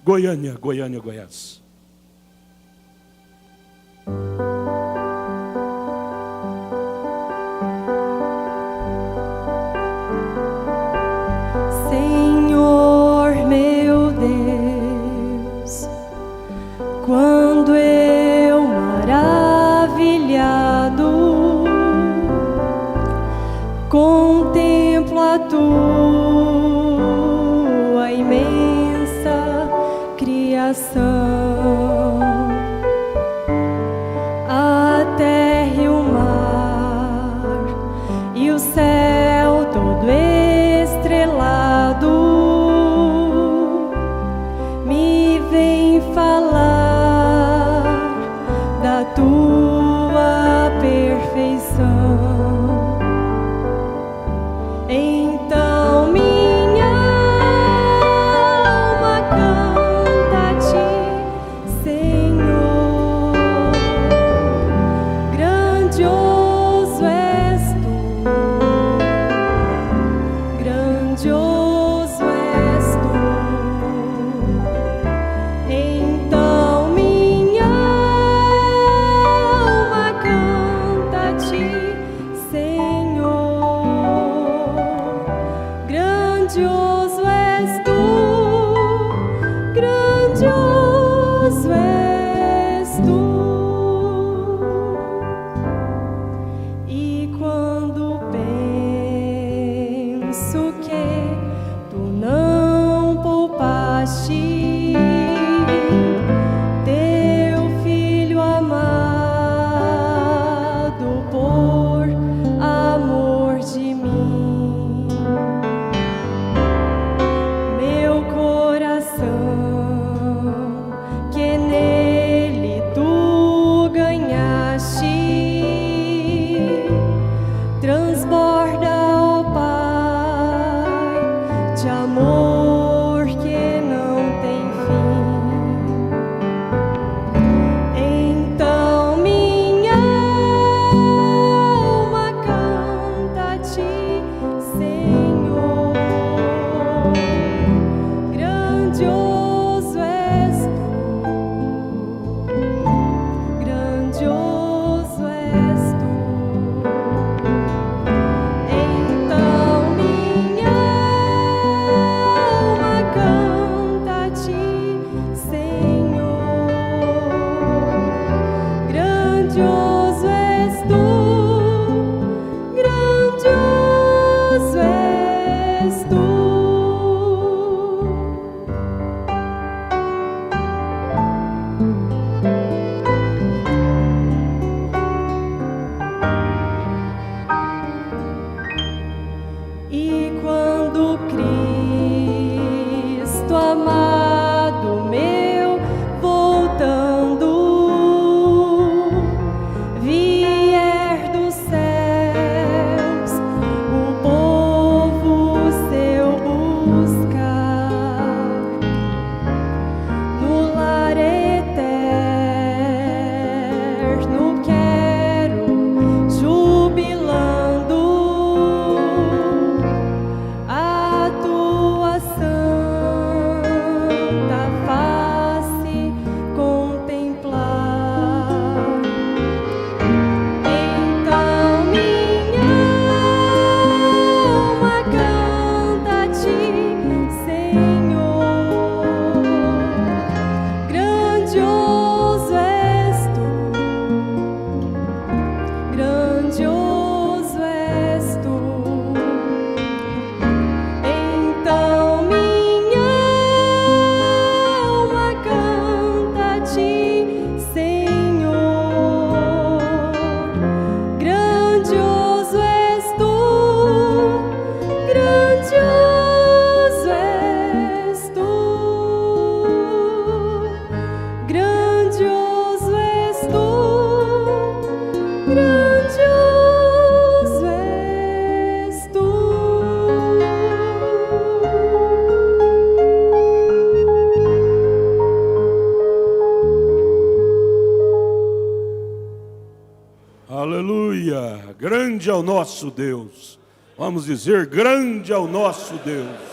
Goiânia, Goiás. Senhor meu Deus, quando eu maravilhado contemplo a tua imensa criação, a terra e o mar e o céu todo estrelado, me vem falar da tua perfeição. Então minha alma canta a ti, Senhor. Grandioso és tu, grandioso és tu. Então minha alma canta a ti, Senhor. Grandioso és tu, grandioso és tu. E quando penso que tu não poupaste teu filho amado por amor de mim, meu coração que nele tu ganhaste transborda, ó Pai, de amor que não tem fim. Então minha alma canta a ti, Senhor. Grandioso és tu, grandioso és tu. Então minha alma canta a ti, Senhor. Grandioso és tu, grandioso és tu. E quando Cristo amado meu voltando vier dos céus um povo seu buscar, no lar eterno quero jubilando a tua santa face contemplar. Então minha alma canta a ti, Senhor. Grandioso és tu, grandioso és tu. Então minha alma canta a ti, Senhor. Grandioso és tu, grandioso és tu. Grandioso és tu, grandioso és tu. Aleluia! Grande é o nosso Deus. Vamos dizer, grande é o nosso Deus.